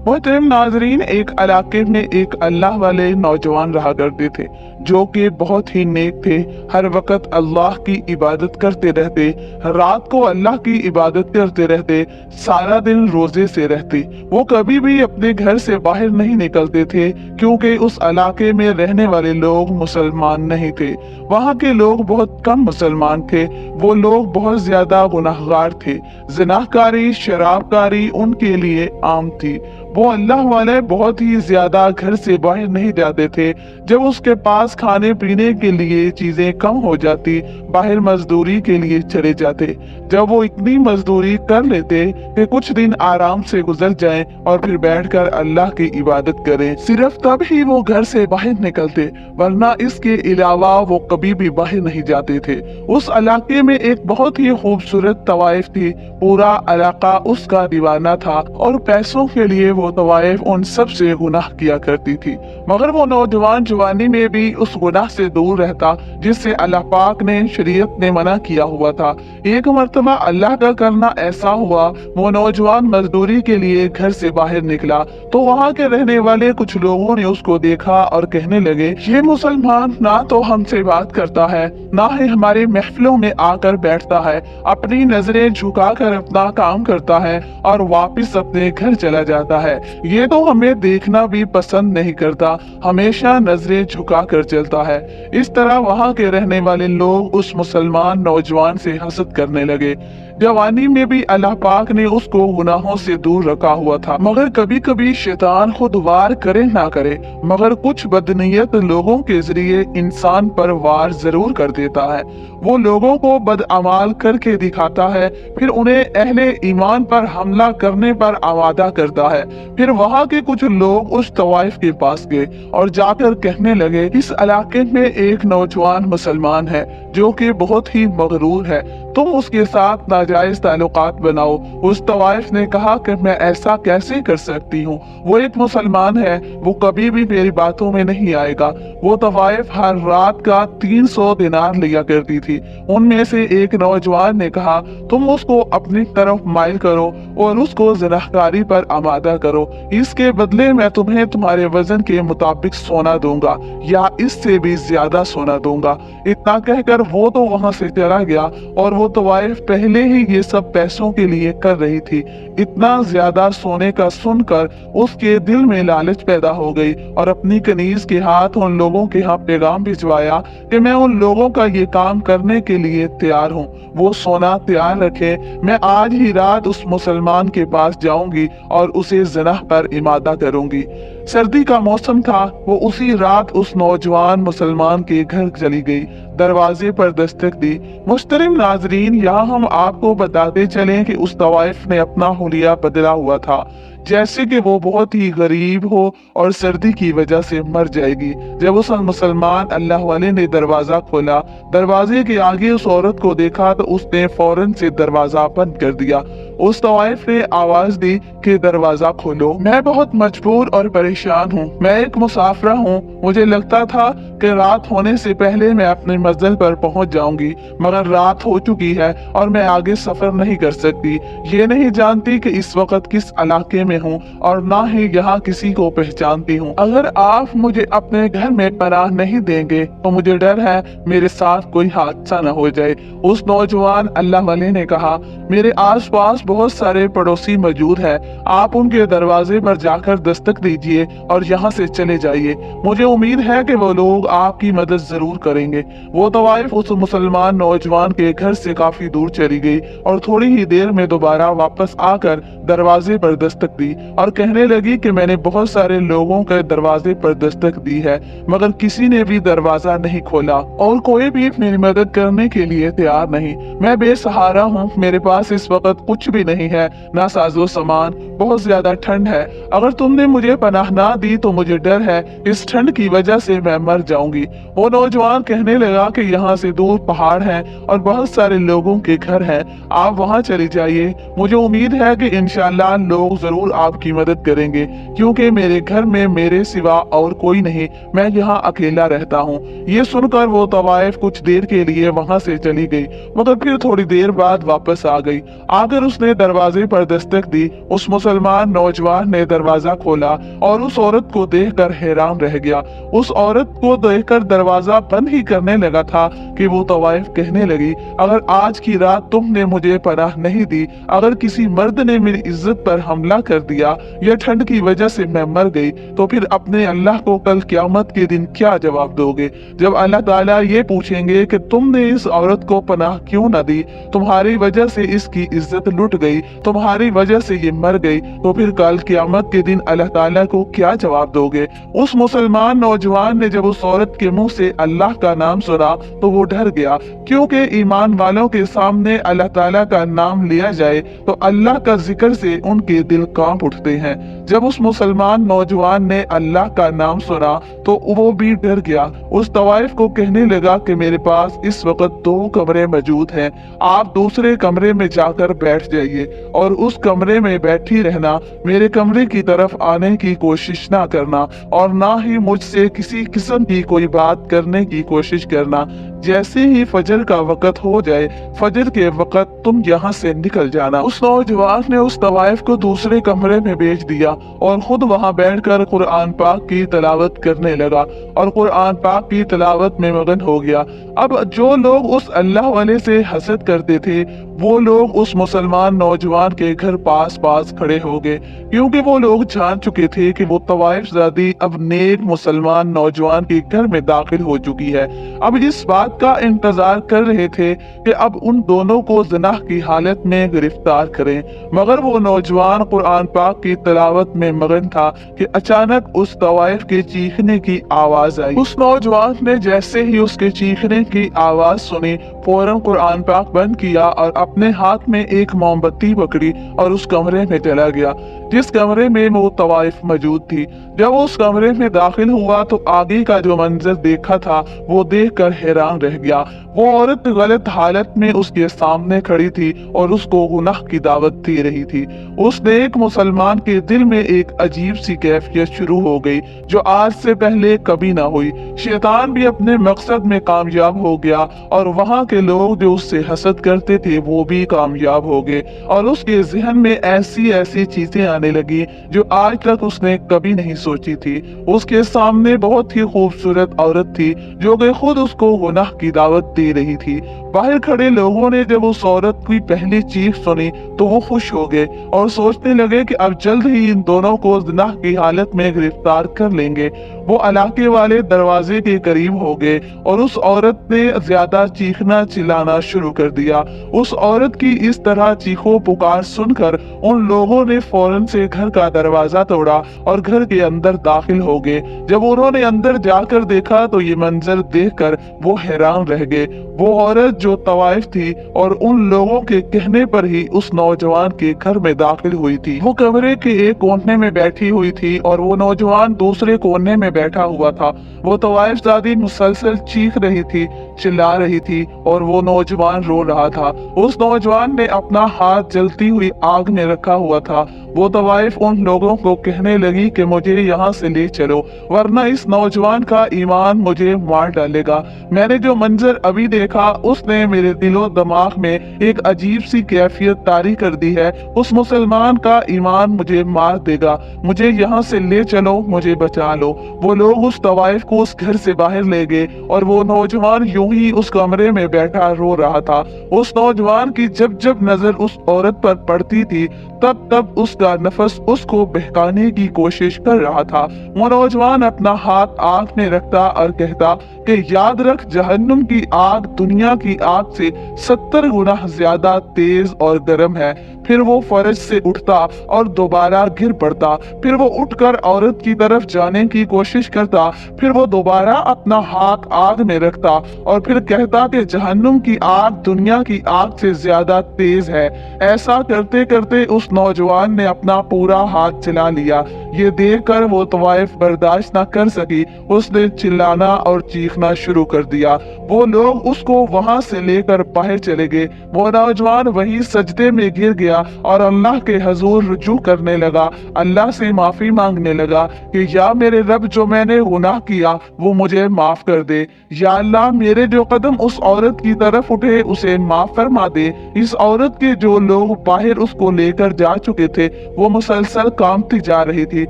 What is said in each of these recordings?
मोहतरम नाजरीन, एक इलाके में एक अल्लाह वाले नौजवान रहा करते थे जो कि बहुत ही नेक थे। हर वक्त अल्लाह की इबादत करते रहते, रात को अल्लाह की इबादत करते रहते, सारा दिन रोजे से रहते। वो कभी भी अपने घर से बाहर नहीं निकलते थे क्योंकि उस इलाके में रहने वाले लोग मुसलमान नहीं थे। वहाँ के लोग बहुत कम मुसलमान थे। वो लोग बहुत ज्यादा गुनाहगार थे। जिनाकारी, शराबकारी उनके लिए आम थी। वो अल्लाह वाले बहुत ही ज्यादा घर से बाहर नहीं जाते थे। जब उसके पास खाने पीने के लिए चीजें कम हो जाती, बाहर मजदूरी के लिए चले जाते। जब वो इतनी मजदूरी कर लेते कि कुछ दिन आराम से गुजर जाएं और फिर बैठकर अल्लाह की इबादत करें, सिर्फ तब ही वो घर से बाहर निकलते, वरना इसके अलावा वो कभी भी बाहर नहीं जाते थे। उस इलाके में एक बहुत ही खूबसूरत तवाइफ थी। पूरा इलाका उसका दीवाना था और पैसों के लिए वो तवाइफ उन सब से गुनाह किया करती थी। मगर वो नौजवान जवानी में भी उस गुनाह से दूर रहता जिससे अल्लाह पाक ने शरीयत ने मना किया हुआ था। एक मर्तबा अल्लाह का करना ऐसा हुआ, वो नौजवान मजदूरी के लिए घर से बाहर निकला तो वहाँ के रहने वाले कुछ लोगों ने उसको देखा और कहने लगे, ये मुसलमान ना तो हमसे बात करता है, ना ही हमारे महफिलों में आकर बैठता है, अपनी नजरें झुकाकर अपना काम करता है और वापस अपने घर चला जाता है। ये तो हमें देखना भी पसंद नहीं करता, हमेशा नजरें झुका कर चलता है। इस तरह वहाँ के रहने वाले लोग उस मुसलमान नौजवान से हसद करने लगे। जवानी में भी अल्लाह पाक ने उसको गुनाहों से दूर रखा हुआ था, मगर कभी कभी शैतान खुद वार करे ना करे, मगर कुछ बदनीयत लोगों के जरिए इंसान पर वार जरूर कर देता है। वो लोगों को बदअमाल करके दिखाता है, फिर उन्हें अहले ईमान पर हमला करने पर आमादा करता है। फिर वहाँ के कुछ लोग उस तवाइफ के पास गए और जाकर कहने लगे, इस इलाके में एक नौजवान मुसलमान है जो कि बहुत ही मगरूर है, तुम उसके साथ नाजायज ताल्लुकात बनाओ। उस तवाइफ ने कहा कि मैं ऐसा कैसे कर सकती हूँ, वो एक मुसलमान है, वो कभी भी मेरी बातों में नहीं आएगा। वो तवाइफ हर रात का 300 दिनार लिया करती थी। उनमें से एक नौजवान ने कहा, तुम उसको अपनी तरफ माइल करो और उसको ज़िनाहकारी पर आमादा करो, इसके बदले मैं तुम्हें तुम्हारे वजन के मुताबिक सोना दूंगा या इससे भी ज्यादा सोना दूंगा। इतना कहकर वो तो वहां से चला गया और वो तवाइफ पहले ही ये सब पैसों के लिए कर रही थी। इतना ज्यादा सोने का सुनकर उसके दिल में लालच पैदा हो गई और अपनी कनीज के हाथ उन लोगों के यहाँ पैगाम भिजवाया कि मैं उन लोगों का ये काम करने के लिए तैयार हूँ, वो सोना तैयार रखे, मैं आज ही रात उस मुसलमान के पास जाऊंगी और उसे ज़िनाह पर इमादा करूंगी। सर्दी का मौसम था। वो उसी रात उस नौजवान मुसलमान के घर चली गई, दरवाजे पर दस्तक दी। मुहतरम नाजरीन, यहाँ हम आपको बताते चलें कि उस तवाइफ ने अपना हुलिया बदला हुआ था, जैसे कि वो बहुत ही गरीब हो और सर्दी की वजह से मर जाएगी। जब उस मुसलमान अल्लाह वाले ने दरवाजा खोला, दरवाजे के आगे उस औरत को देखा तो उसने फौरन से दरवाजा बंद कर दिया। उस तवाइफ ने आवाज दी कि दरवाजा खोलो, मैं बहुत मजबूर और परेशान हूँ, मैं एक मुसाफिरा हूँ। मुझे लगता था कि रात होने से पहले मैं अपने मंजिल पर पहुँच जाऊंगी, मगर रात हो चुकी है और मैं आगे सफर नहीं कर सकती। ये नहीं जानती कि इस वक्त किस इलाके में हूँ और ना ही यहाँ किसी को पहचानती हूँ। अगर आप मुझे अपने घर में पनाह नहीं देंगे तो मुझे डर है मेरे साथ कोई हादसा न हो जाए। उस नौजवान अल्लाह वाले ने कहा, मेरे आसपास बहुत सारे पड़ोसी मौजूद हैं, आप उनके दरवाजे पर जाकर दस्तक दीजिए और यहाँ से चले जाइए, मुझे उम्मीद है कि वो लोग आपकी मदद जरूर करेंगे। वो तवाइफ उस मुसलमान नौजवान के घर से काफी दूर चली गई और थोड़ी ही देर में दोबारा वापस आकर दरवाजे पर दस्तक दी और कहने लगी कि मैंने बहुत सारे लोगों के दरवाजे पर दस्तक दी है, मगर किसी ने भी दरवाजा नहीं खोला और कोई भी मेरी मदद करने के लिए तैयार नहीं। मैं बेसहारा हूँ, मेरे पास इस वक्त कुछ भी नहीं है, ना साजो सामान, बहुत ज्यादा ठंड है। अगर तुमने मुझे पनाह ना दी तो मुझे डर है इस ठंड की वजह से मैं मर जाऊंगी। वो नौजवान कहने लगा कि यहाँ से दूर पहाड़ हैं और बहुत सारे लोगों के घर हैं, आप वहाँ चले जाइए, मुझे उम्मीद है कि इंशाअल्लाह लोग जरूर आपकी मदद करेंगे, क्योंकि मेरे घर में मेरे सिवा और कोई नहीं, मैं यहाँ अकेला रहता हूँ। ये सुनकर वो तवाइफ कुछ देर के लिए वहां से चली गई, मगर फिर थोड़ी देर बाद वापस आ गई। आकर उसने दरवाजे पर दस्तक दी। उस मुसलमान नौजवान ने दरवाजा खोला और उस औरत को देखकर हैरान रह गया। उस औरत को देखकर दरवाजा बंद ही करने लगा था कि वो तवाइफ कहने लगी, अगर आज की रात तुमने मुझे पनाह नहीं दी, अगर किसी मर्द ने मेरी इज्जत पर हमला कर दिया या ठंड की वजह से मैं मर गई, तो फिर अपने अल्लाह को कल क़यामत के दिन क्या जवाब दोगे? जब अल्लाह ताला ये पूछेंगे कि तुमने इस औरत को पनाह क्यों न दी, तुम्हारी वजह से इसकी इज्जत लुट गई, तुम्हारी वजह से ये मर गई, तो फिर कल क़यामत के दिन अल्लाह ताला को क्या जवाब दोगे? उस मुसलमान नौजवान ने जब उस औरत के मुंह से अल्लाह का नाम सुना तो वो डर गया, क्योंकि ईमान वालों के सामने अल्लाह ताला का नाम लिया जाए तो अल्लाह का जिक्र से उनके दिल कांप उठते हैं। जब उस मुसलमान नौजवान ने अल्लाह का नाम सुना तो वो भी डर गया। उस तवाइफ को कहने लगा कि मेरे पास इस वक्त 2 कमरे मौजूद हैं, आप दूसरे कमरे में जाकर बैठ जाइए और उस कमरे में बैठी रहना, मेरे कमरे की तरफ आने की कोशिश ना करना और ना ही मुझसे किसी किस्म की कोई बात करने की कोशिश करना। जैसे ही फजर का वक्त हो जाए, फजर के वक्त तुम यहाँ से निकल जाना। उस नौजवान ने उस तवाइफ को दूसरे कमरे में भेज दिया और खुद वहाँ बैठकर कुरान पाक की तिलावत करने लगा और कुरान पाक की तिलावत में मगन हो गया। अब जो लोग उस अल्लाह वाले से हसद करते थे, वो लोग उस मुसलमान नौजवान के घर पास पास खड़े हो गए, क्योंकि वो लोग जान चुके थे कि वो तवाइफ ज़ादी अब नेक मुसलमान नौजवान के घर में दाखिल हो चुकी है। अब इस बात का इंतजार कर रहे थे कि अब उन दोनों को ज़िनाह की हालत में गिरफ्तार करें, मगर वो नौजवान कुरान पाक की तिलावत में मगन था कि अचानक उस तवाइफ के चीखने की आवाज आई। उस नौजवान ने जैसे ही उसके चीखने की आवाज सुनी, फौरन कुरान पाक बंद किया और अपने हाथ में एक मोमबत्ती पकड़ी और उस कमरे में चला गया जिस कमरे में वो तवाइफ मौजूद थी। जब वो उस कमरे में दाखिल हुआ तो आगे का जो मंजर देखा था वो देखकर हैरान रह गया। वो औरत गलत हालत में उसके सामने खड़ी थी और उसको गुनाह की दावत दे रही थी। उस नेक मुसलमान के दिल में एक अजीब सी कैफियत शुरू हो गई जो आज से पहले कभी ना हुई। शैतान भी अपने मकसद में कामयाब हो गया और वहाँ के लोग जो उससे हसद करते थे वो भी कामयाब हो गए और उसके ज़हन में ऐसी ऐसी चीजें आने लगी जो आज तक उसने कभी नहीं सोची थी। उसके सामने बहुत ही खूबसूरत औरत थी जो कि खुद उसको गुनाह की दावत दे रही थी। बाहर खड़े लोगों ने जब उस औरत की पहली चीख सुनी तो वो खुश हो गए और सोचने लगे कि अब जल्द ही इन दोनों को ज़िनाह की हालत में गिरफ्तार कर लेंगे। वो इलाके वाले दरवाजे के करीब हो गए और उस औरत ने ज्यादा चीखना चिल्लाना शुरू कर दिया। उस औरत की इस तरह चीखों पुकार सुनकर उन लोगों ने फौरन से घर का दरवाजा तोड़ा और घर के अंदर दाखिल हो गए। जब उन्होंने अंदर जाकर देखा तो ये मंजर देखकर वो हैरान रह गए। वो औरत जो तवाइफ थी और उन लोगों के कहने पर ही उस नौजवान के घर में दाखिल हुई थी। वो कमरे के एक कोने में बैठी हुई थी और वो नौजवान दूसरे कोने में बैठा हुआ था। वो तवाइफ ज़ादी मुसलसल चीख रही थी, चिल्ला रही थी और वो नौजवान रो रहा था। उस नौजवान ने अपना हाथ जलती हुई आग में रखा हुआ था। वो तवाइफ उन लोगों को कहने लगी कि मुझे यहाँ से ले चलो, वरना इस नौजवान का ईमान मुझे मार डालेगा। मैंने जो मंजर अभी देखा उसने मेरे दिलो दिमाग में एक अजीब सी कैफियत तारी कर दी है। उस मुसलमान का ईमान मुझे मार देगा, मुझे यहाँ से ले चलो, मुझे बचा लो। वो लोग उस तवाइफ को उस घर से बाहर ले गए और वो नौजवान यूं ही उस कमरे में बैठा रो रहा था। उस नौजवान की जब जब नजर उस औरत पर पड़ती थी तब तब उसका नफस उसको बहकाने की कोशिश कर रहा था। वो नौजवान अपना हाथ आग में रखता और कहता कि याद रख, जहन्नुम की आग दुनिया की आग से 70 गुना ज्यादा तेज और गर्म है। फिर वो फर्ज से उठता और दोबारा गिर पड़ता। फिर वो उठकर औरत की तरफ जाने की कोशिश करता। फिर वो दोबारा अपना हाथ आग में रखता और फिर कहता कि जहन्नुम की आग दुनिया की आग से ज्यादा तेज है। ऐसा करते करते उस नौजवान ने अपना पूरा हाथ चला लिया। ये देखकर वो तवाइफ बर्दाश्त न कर सकी, उसने चिल्लाना और चीखना शुरू कर दिया। वो लोग उसको वहां से लेकर बाहर चले गए। वो नौजवान वहीं सजदे में गिर गया और अल्लाह के हजूर रुजू करने लगा, अल्लाह से माफी मांगने लगा कि या मेरे रब, जो मैंने गुनाह किया वो मुझे माफ कर दे। या अल्लाह, मेरे जो कदम उस औरत की तरफ उठे उसे माफ फरमा दे। इस औरत के जो लोग बाहर उसको लेकर जा चुके थे वो मुसलसल कांपती जा रही थी।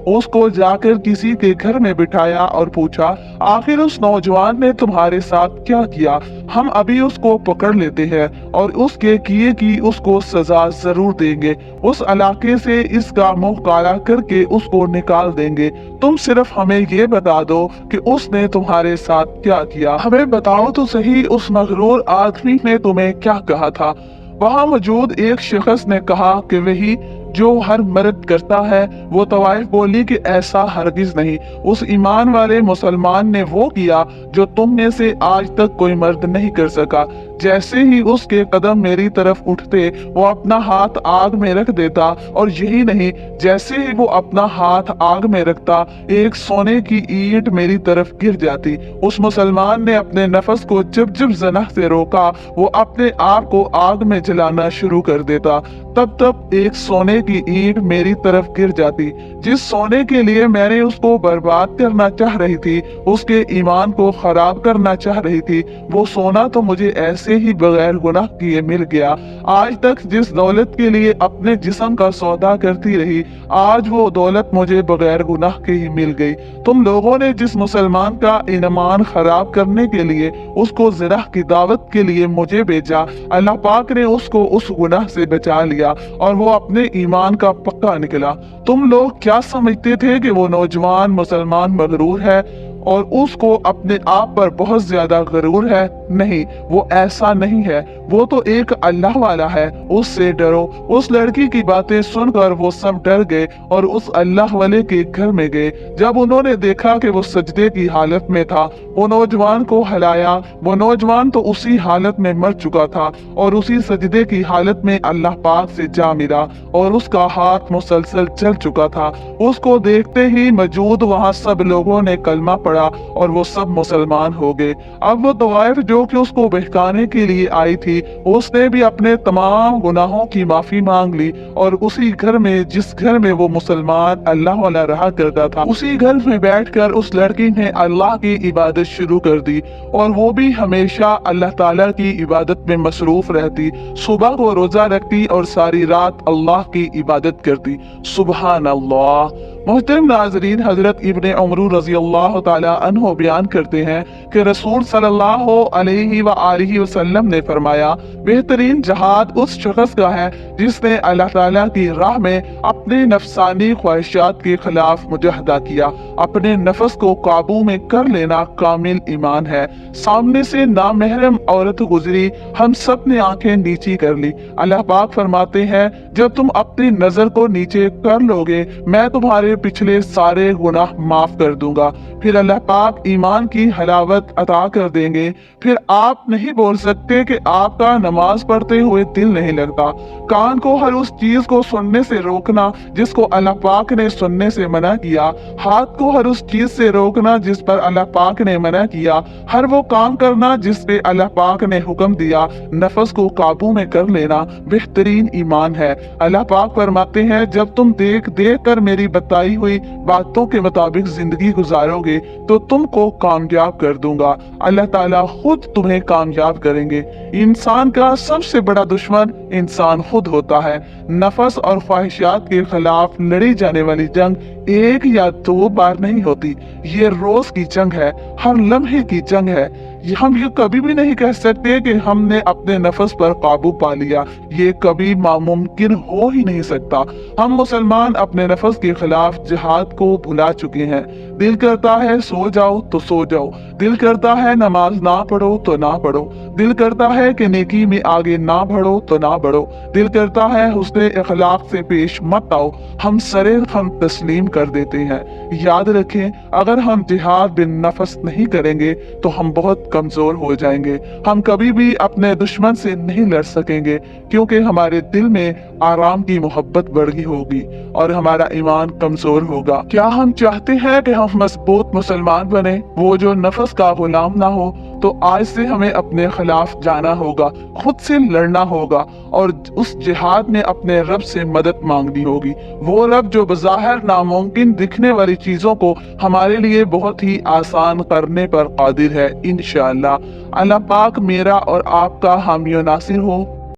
उसको जाकर किसी के घर में बिठाया और पूछा, आखिर उस नौजवान ने तुम्हारे साथ क्या किया? हम अभी उसको पकड़ लेते हैं और उसके किए की उसको सजा जरूर देंगे। उस इलाके से इसका मुंह काला करके उसको निकाल देंगे। तुम सिर्फ हमें ये बता दो कि उसने तुम्हारे साथ क्या किया। हमें बताओ तो सही, उस मगरूर आदमी ने तुम्हें क्या कहा था? वहां मौजूद एक शख्स ने कहा कि वही जो हर मर्द करता है। वो तवाइफ बोली कि ऐसा हरगिज नहीं। उस ईमान वाले मुसलमान ने वो किया जो तुम में से आज तक कोई मर्द नहीं कर सका। जैसे ही उसके कदम मेरी तरफ उठते वो अपना हाथ आग में रख देता, और यही नहीं, जैसे ही वो अपना हाथ आग में रखता एक सोने की ईंट मेरी तरफ गिर जाती। उस मुसलमान ने अपने नफस को जब जब जना से रोका वो अपने आप को आग में जलाना शुरू कर देता। तब एक सोने की ईंट मेरी तरफ गिर जाती। जिस सोने के लिए मैंने उसको बर्बाद करना चाह रही थी, उसके ईमान को खराब करना चाह रही थी, वो सोना तो मुझे ऐसे ही बगैर गुनाह किए मिल गया। आज तक जिस दौलत के लिए अपने जिस्म का सौदा करती रही, आज वो दौलत मुझे बगैर गुनाह के ही मिल गई। तुम लोगों ने जिस मुसलमान का ईमान खराब करने के लिए उसको ज़िना की दावत के लिए मुझे भेजा, अल्लाह पाक ने उसको उस गुनाह से बचा लिया और वो अपने ईमान का पक्का निकला। तुम लोग क्या समझते थे कि वो नौजवान मुसलमान मगरूर है और उसको अपने आप पर बहुत ज्यादा गरूर है? नहीं, वो ऐसा नहीं है। वो तो एक अल्लाह वाला है, उससे डरो। उस लड़की की बातें सुनकर वो सब डर गए और उस अल्लाह वाले के घर में गए। जब उन्होंने देखा कि वो सजदे की हालत में था, वो नौजवान को हिलाया। वो नौजवान तो उसी हालत में मर चुका था और उसी सजदे की हालत में अल्लाह पाक से जा मिला और उसका हाथ मुसलसल चल चुका था। उसको देखते ही मौजूद वहाँ सब लोगों ने कलमा पड़ा और वो सब मुसलमान हो गए। अब वो तवाइफ जो कि उसको बहकाने के लिए आई थी, उसने भी अपने तमाम गुनाहों की माफी मांग ली और उसी घर में, जिस घर में वो मुसलमान अल्लाह वाला रहा करता था, उसी घर में बैठकर उस लड़की ने अल्लाह की इबादत शुरू कर दी और वो भी हमेशा अल्लाह ताला की इबादत में मसरूफ रहती। सुबह को रोजा रखती और सारी रात अल्लाह की इबादत करती। सुबहान अल्लाह। मोहतरम नाज़रीन, हजरत इब्ने उमर रज़ी अल्लाह ताला अन्हो बयान करते हैं कि रसूल सल्लल्लाहु अलैहि व आलिहि वसल्लम ने फरमाया, बेहतरीन जहाद उस शख्स का है जिसने अल्लाह ताला की राह में अपने नफसानी ख्वाहिशात के खिलाफ मुजाहदा किया। अपने नफस को काबू में कर लेना कामिल ईमान है। सामने से नामहरम औरत गुजरी, हम सब ने आंखें नीची कर ली। अल्लाह पाक फरमाते हैं, जब तुम अपनी नजर को नीचे कर लोगे मैं तुम्हारे पिछले सारे गुनाह माफ कर दूंगा। फिर अल्लाह पाक ईमान की हलावत अता कर देंगे। फिर आप नहीं बोल सकते कि आपका नमाज पढ़ते हुए दिल नहीं लगता। कान को हर उस चीज को सुनने से रोकना जिसको अल्लाह पाक ने सुनने से मना किया। हाथ को हर उस चीज से रोकना जिस पर अल्लाह पाक ने मना किया। हर वो काम करना जिस पे अल्लाह पाक ने हुक्म दिया। नफस को काबू में कर लेना बेहतरीन ईमान है। अल्लाह पाक फरमाते हैं, जब तुम देख देख कर मेरी बताई हुई बातों के मुताबिक जिंदगी गुजारोगे तो तुमको कामयाब कर दूंगा। अल्लाह ताला खुद तुम्हें कामयाब करेंगे। इंसान का सबसे बड़ा दुश्मन इंसान खुद होता है। नफस और ख्वाहिशात के खिलाफ लड़ी जाने वाली जंग एक या दो बार नहीं होती, ये रोज की जंग है, हर लम्हे की जंग है। हम ये कभी भी नहीं कह सकते कि हमने अपने नफस पर काबू पा लिया, ये कभी नामुमकिन हो ही नहीं सकता। हम मुसलमान अपने नफस के खिलाफ जिहाद को भुला चुके हैं। दिल करता है सो जाओ तो सो जाओ, दिल करता है नमाज ना पढ़ो तो ना पढ़ो, दिल करता है कि नेकी में आगे ना बढ़ो तो ना बढ़ो, दिल करता है हुस्न इखलाक से पेश मत आओ, हम सरे हम तस्लीम कर देते हैं। याद रखें, अगर हम जिहाद बिन नफस नहीं करेंगे तो हम बहुत कमजोर हो जाएंगे। हम कभी भी अपने दुश्मन से नहीं लड़ सकेंगे, क्योंकि हमारे दिल में आराम की मोहब्बत बढ़ गई होगी और हमारा ईमान कमजोर होगा। क्या हम चाहते हैं कि हम मजबूत मुसलमान बने, वो जो नफस का गुलाम ना हो? तो आज से हमें अपने खिलाफ जाना होगा, खुद से लड़ना होगा और उस जिहाद में अपने रब से मदद मांगनी होगी। वो रब जो बज़ाहिर नामुमकिन दिखने वाली चीजों को हमारे लिए बहुत ही आसान करने पर कादिर है। इंशाअल्लाह अल्लाह पाक मेरा और आपका हामी नासिर हो।